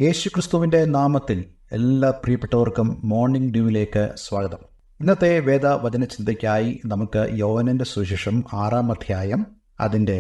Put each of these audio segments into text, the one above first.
യേശുക്രിസ്തുവിൻ്റെ നാമത്തിൽ എല്ലാ പ്രിയപ്പെട്ടവർക്കും മോർണിംഗ് ഡ്യൂവിലേക്ക് സ്വാഗതം. ഇന്നത്തെ വേദവചന ചിന്തയ്ക്കായി നമുക്ക് യോഹന്നാന്റെ സുവിശേഷം 6-ാം അധ്യായം അതിൻ്റെ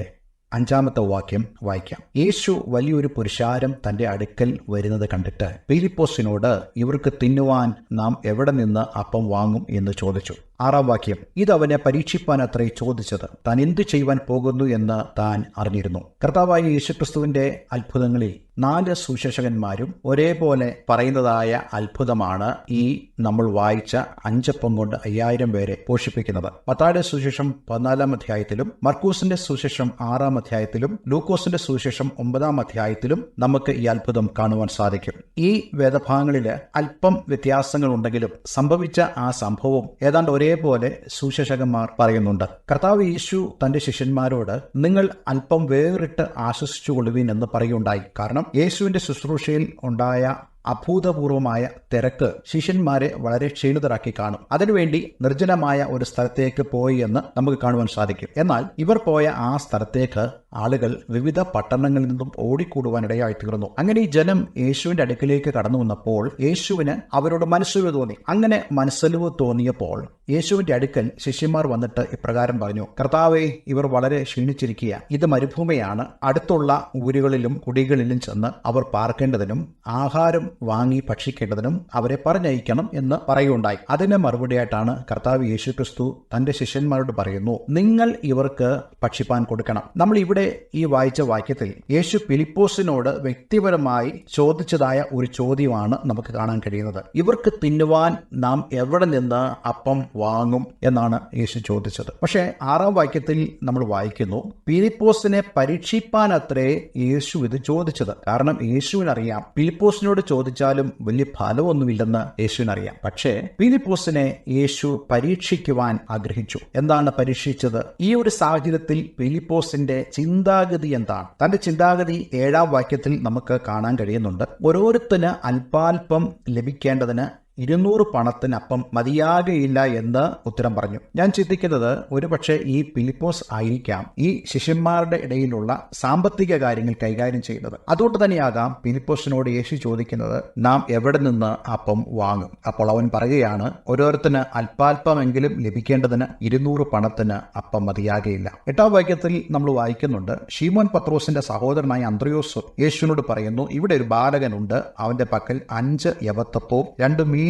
5-ാമത്തെ വാക്യം വായിക്കാം. യേശു വലിയൊരു പുരുഷാരം തന്റെ അടുക്കൽ വരുന്നത് കണ്ടിട്ട് ഫിലിപ്പോസിനോട്, ഇവർക്ക് തിന്നുവാൻ നാം എവിടെ നിന്ന് അപ്പം വാങ്ങും എന്ന് ചോദിച്ചു. 6-ാം വാക്യം, ഇതവനെ പരീക്ഷിപ്പാൻ അത്രേ ചോദിച്ചത്, താൻ എന്തു ചെയ്യുവാൻ പോകുന്നു എന്ന് താൻ അറിഞ്ഞിരുന്നു. കർത്താവായ യേശുക്രിസ്തുവിന്റെ അത്ഭുതങ്ങളിൽ 4 സുവിശേഷകന്മാരും ഒരേപോലെ പറയുന്നതായ അത്ഭുതമാണ് ഈ നമ്മൾ വായിച്ച 5 അപ്പം കൊണ്ട് 5000 പേരെ പോഷിപ്പിക്കുന്നത്. മത്തായിയുടെ സുവിശേഷം 14-ാം അധ്യായത്തിലും മർക്കൂസിന്റെ സുവിശേഷം 6-ാം അധ്യായത്തിലും ലൂക്കോസിന്റെ സുവിശേഷം 9-ാം അധ്യായത്തിലും നമുക്ക് ഈ അത്ഭുതം കാണുവാൻ സാധിക്കും. ഈ വേദഭാഗങ്ങളിൽ അല്പം വ്യത്യാസങ്ങൾ ഉണ്ടെങ്കിലും സംഭവിച്ച ആ സംഭവം ഏതാണ്ട് ഒരേപോലെ സുവിശേഷകന്മാർ പറയുന്നുണ്ട്. കർത്താവ് യേശു തന്റെ ശിഷ്യന്മാരോട്, നിങ്ങൾ അല്പം വേറിട്ട് ആശ്വസിച്ചുകൊള്ളുവിൻ എന്ന് പറയുണ്ടായി. കാരണം യേശുവിന്റെ ശുശ്രൂഷയിൽ ഉണ്ടായ അഭൂതപൂർവമായ തിരക്ക് ശിഷ്യന്മാരെ വളരെ ക്ഷീണിതരാക്കി കാണും. അതിനുവേണ്ടി നിർജ്ജനമായ ഒരു സ്ഥലത്തേക്ക് പോയി എന്ന് നമുക്ക് കാണുവാൻ സാധിക്കും. എന്നാൽ ഇവർ പോയ ആ സ്ഥലത്തേക്ക് ആളുകൾ വിവിധ പട്ടണങ്ങളിൽ നിന്നും ഓടിക്കൂടുവാൻ ഇടയായി തീർന്നു. അങ്ങനെ ഈ ജനം യേശുവിന്റെ അടുക്കിലേക്ക് കടന്നു വന്നപ്പോൾ യേശുവിന് അവരോട് മനസ്സലിവ് തോന്നി. അങ്ങനെ മനസ്സലിവ് തോന്നിയപ്പോൾ യേശുവിന്റെ അടുക്കൽ ശിഷ്യന്മാർ വന്നിട്ട് ഇപ്രകാരം പറഞ്ഞു, കർത്താവേ, ഇവർ വളരെ ക്ഷീണിച്ചിരിക്കുക. ഇത് മരുഭൂമിയാണ്. അടുത്തുള്ള ഊരുകളിലും കുടികളിലും ചെന്ന് അവർ പാർക്കേണ്ടതിനും ആഹാരം വാങ്ങി ഭക്ഷിക്കേണ്ടതിനും അവരെ പറഞ്ഞയക്കണം എന്ന് പറയുകയുണ്ടായി. അതിന് മറുപടിയായിട്ടാണ് കർത്താവ് യേശുക്രിസ്തു തന്റെ ശിഷ്യന്മാരോട് പറയുന്നു, നിങ്ങൾ ഇവർക്ക് ഭക്ഷിപ്പാൻ കൊടുക്കണം. നമ്മൾ ഇവിടെ ഈ വായിച്ച വാക്യത്തിൽ യേശു ഫിലിപ്പോസിനോട് വ്യക്തിപരമായി ചോദിച്ചതായ ഒരു ചോദ്യമാണ് നമുക്ക് കാണാൻ കഴിയുന്നത്. ഇവർക്ക് തിന്നുവാൻ നാം എവിടെ നിന്ന് അപ്പം വാങ്ങും എന്നാണ് യേശു ചോദിച്ചത്. പക്ഷേ 6-ാം വാക്യത്തിൽ നമ്മൾ വായിക്കുന്നു, ഫിലിപ്പോസിനെ പരീക്ഷിപ്പാൻ അത്രേ യേശു ഇത് ചോദിച്ചത്. കാരണം യേശുവിനറിയാം ഫിലിപ്പോസിനോട് ചോദിച്ചാലും വലിയ ഫലമൊന്നുമില്ലെന്ന് യേശുവിനറിയാം. പക്ഷേ ഫിലിപ്പോസിനെ യേശു പരീക്ഷിക്കുവാൻ ആഗ്രഹിച്ചു. എന്താണ് പരീക്ഷിച്ചത്? ഈ ഒരു സാഹചര്യത്തിൽ ഫിലിപ്പോസിന്റെ ചിന്താഗതി എന്താണ്? തന്റെ ചിന്താഗതി 7-ാം വാക്യത്തിൽ നമുക്ക് കാണാൻ കഴിയുന്നുണ്ട്. ഓരോരുത്തന് അല്പാൽപ്പം ലഭിക്കേണ്ടതിന് 200 പണത്തിന് അപ്പം മതിയാകയില്ല എന്ന് ഉത്തരം പറഞ്ഞു. ഞാൻ ചിന്തിക്കുന്നത്, ഒരുപക്ഷെ ഈ ഫിലിപ്പോസ് ആയിരിക്കാം ഈ ശിഷ്യന്മാരുടെ ഇടയിലുള്ള സാമ്പത്തിക കാര്യങ്ങൾ കൈകാര്യം ചെയ്യുന്നത്. അതുകൊണ്ട് തന്നെയാകാം ഫിലിപ്പോസിനോട് യേശു ചോദിക്കുന്നത്, നാം എവിടെ നിന്ന് അപ്പം വാങ്ങും? അപ്പോൾ അവൻ പറയുകയാണ്, ഓരോരുത്തന് അല്പാൽപ്പമെങ്കിലും ലഭിക്കേണ്ടതിന് 200 പണത്തിന് അപ്പം മതിയാകയില്ല. 8-ാം വാക്യത്തിൽ നമ്മൾ വായിക്കുന്നുണ്ട്, ശീമോൻ പത്രോസിന്റെ സഹോദരനായ അന്ത്രയോസ് യേശുവിനോട് പറയുന്നു, ഇവിടെ ഒരു ബാലകനുണ്ട്, അവന്റെ പക്കൽ 5 യവത്തപ്പവും 2 മീനുമുണ്ട്,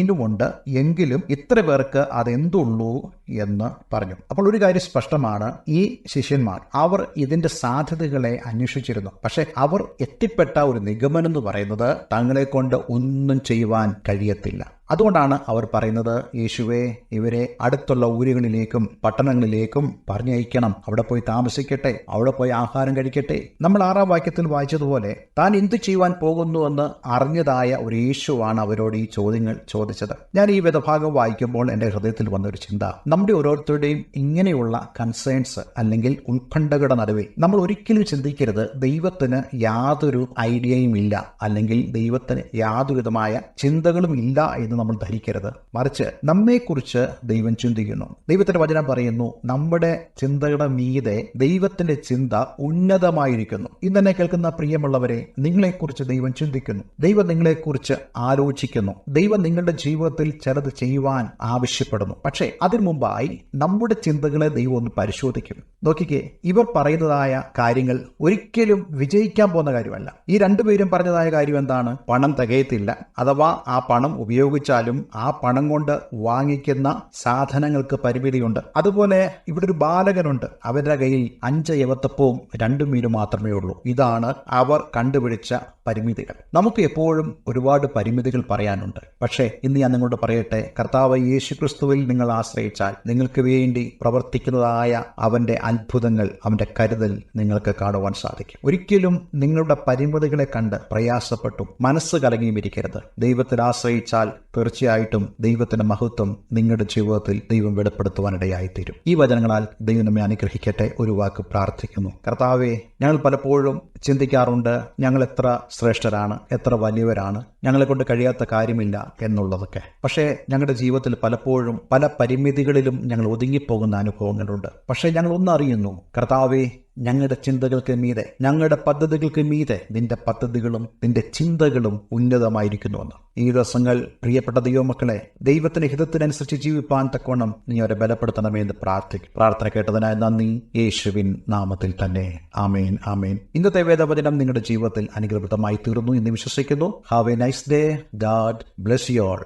എങ്കിലും ഇത്ര പേർക്ക് അതെന്തുള്ളൂ എന്ന് പറഞ്ഞു. അപ്പോൾ ഒരു കാര്യം സ്പഷ്ടമാണ്, ഈ ശിഷ്യന്മാർ അവർ ഇതിന്റെ സാധ്യതകളെ അന്വേഷിച്ചിരുന്നു. പക്ഷെ അവർ എത്തിപ്പെട്ട ഒരു നിഗമനം എന്ന് പറയുന്നത് തങ്ങളെ കൊണ്ട് ഒന്നും ചെയ്യുവാൻ കഴിയത്തില്ല. അതുകൊണ്ടാണ് അവർ പറയുന്നത്, യേശുവേ, ഇവരെ അടുത്തുള്ള ഊരുകളിലേക്കും പട്ടണങ്ങളിലേക്കും പറഞ്ഞയക്കണം, അവിടെ പോയി താമസിക്കട്ടെ, അവിടെ പോയി ആഹാരം കഴിക്കട്ടെ. നമ്മൾ 6-ാം വാക്യത്തിൽ വായിച്ചതുപോലെ താൻ എന്തു ചെയ്യുവാൻ പോകുന്നുവെന്ന് അറിഞ്ഞതായ ഒരു യേശുവാണ് അവരോട് ഈ ചോദ്യങ്ങൾ ചോദിച്ചത്. ഞാൻ ഈ വേദഭാഗം വായിക്കുമ്പോൾ എൻ്റെ ഹൃദയത്തിൽ വന്നൊരു ചിന്ത, നമ്മുടെ ഓരോരുത്തരുടെയും ഇങ്ങനെയുള്ള കൺസേൺസ് അല്ലെങ്കിൽ ഉത്കണ്ഠകളുടെ നടുവിൽ നമ്മൾ ഒരിക്കലും ചിന്തിക്കരുത് ദൈവത്തിന് യാതൊരു ഐഡിയയും ഇല്ല, അല്ലെങ്കിൽ ദൈവത്തിന് യാതൊരു വിധമായ ചിന്തകളും ഇല്ല എന്ന് നമ്മൾ ധരിക്കരുത്. മറിച്ച് നമ്മെക്കുറിച്ച് ദൈവം ചിന്തിക്കുന്നു. ദൈവത്തിന്റെ വചനം പറയുന്നു, നമ്മുടെ ചിന്തയുടെ മീതെ ദൈവത്തിന്റെ ചിന്ത ഉന്നതമായിരിക്കുന്നു. ഇന്നെ കേൾക്കുന്ന പ്രിയമുള്ളവരെ, നിങ്ങളെക്കുറിച്ച് ദൈവം ചിന്തിക്കുന്നു. ദൈവം നിങ്ങളെക്കുറിച്ച് ആലോചിക്കുന്നു. ദൈവം നിങ്ങളുടെ ജീവിതത്തിൽ ചിലത് ചെയ്യുവാൻ ആവശ്യപ്പെടുന്നു. പക്ഷേ അതിനു മുമ്പായി നമ്മുടെ ചിന്തകളെ ദൈവം ഒന്ന് പരിശോധിക്കും. നോക്കിക്കേ, ഇവർ പറയുന്നതായ കാര്യങ്ങൾ ഒരിക്കലും വിജയിക്കാൻ പോകുന്ന കാര്യമല്ല. ഈ 2 പേരും പറഞ്ഞതായ കാര്യം എന്താണ്? പണം തികയത്തില്ല, അഥവാ ആ പണം ഉപയോഗിച്ചാലും ആ പണം കൊണ്ട് വാങ്ങിക്കുന്ന സാധനങ്ങൾക്ക് പരിമിതിയുണ്ട്. അതുപോലെ ഇവിടെ ഒരു ബാലകനുണ്ട്, അവരുടെ കയ്യിൽ 5 യവത്തപ്പവും 2 മീനും മാത്രമേ ഉള്ളൂ. ഇതാണ് അവർ കണ്ടുപിടിച്ച പരിമിതികൾ. നമുക്ക് എപ്പോഴും ഒരുപാട് പരിമിതികൾ പറയാനുണ്ട്. പക്ഷേ ഇന്ന് ഞാൻ നിങ്ങളോട് പറയട്ടെ, കർത്താവ് യേശുക്രിസ്തുവിൽ നിങ്ങൾ ആശ്രയിച്ചാൽ നിങ്ങൾക്ക് വേണ്ടി പ്രവർത്തിക്കുന്നതായ അവന്റെ അത്ഭുതങ്ങൾ, അവന്റെ കരുതൽ നിങ്ങൾക്ക് കാണുവാൻ സാധിക്കും. ഒരിക്കലും നിങ്ങളുടെ പരിമിതികളെ കണ്ട് പ്രയാസപ്പെട്ടും മനസ്സ് കലങ്ങിയും ഇരിക്കരുത്. ദൈവത്തിൽ ആശ്രയിച്ചാൽ തീർച്ചയായിട്ടും ദൈവത്തിന്റെ മഹത്വം നിങ്ങളുടെ ജീവിതത്തിൽ ദൈവം വെളിപ്പെടുത്തുവാനിടയായിത്തീരും. ഈ വചനങ്ങളാൽ ദൈവം നമ്മെ അനുഗ്രഹിക്കട്ടെ. ഒരു വാക്ക് പ്രാർത്ഥിക്കുന്നു. കർത്താവേ, ഞങ്ങൾ പലപ്പോഴും ചിന്തിക്കാറുണ്ട്, ഞങ്ങൾ എത്ര ശ്രേഷ്ഠരാണ്, എത്ര വലിയവരാണ്, ഞങ്ങളെ കൊണ്ട് കഴിയാത്ത കാര്യമില്ല എന്നുള്ളതൊക്കെ. പക്ഷേ ഞങ്ങളുടെ ജീവിതത്തിൽ പലപ്പോഴും പല പരിമിതികളിലും ഞങ്ങൾ ഒതുങ്ങിപ്പോകുന്ന അനുഭവങ്ങളുണ്ട്. പക്ഷേ ഞങ്ങൾ ഒന്നറിയുന്നു, കർത്താവേ, ഞങ്ങളുടെ ചിന്തകൾക്ക് മീതെ, ഞങ്ങളുടെ പദ്ധതികൾക്ക് മീതെ നിന്റെ പദ്ധതികളും നിന്റെ ചിന്തകളും ഉന്നതമായിരിക്കുന്നുവെന്ന്. ഈ ദിവസങ്ങൾ പ്രിയപ്പെട്ട ദൈവമക്കളെ ദൈവത്തിന്റെ ഹിതത്തിനനുസരിച്ച് ജീവിപ്പാൻ തക്കവണ്ണം നീ അവരെ ബലപ്പെടുത്തണമേ എന്ന് പ്രാർത്ഥിക്കും. പ്രാർത്ഥന കേട്ടതിനായി നന്ദി, യേശുവിൻ നാമത്തിൽ തന്നെ. ആമേൻ, ആമേൻ. ഇന്നത്തെ വേദവചനം നിങ്ങളുടെ ജീവിതത്തിൽ അനുഗ്രഹപ്രദമായി തീർന്നു എന്ന് വിശ്വസിക്കുന്നു. Have A nice day. God bless you all.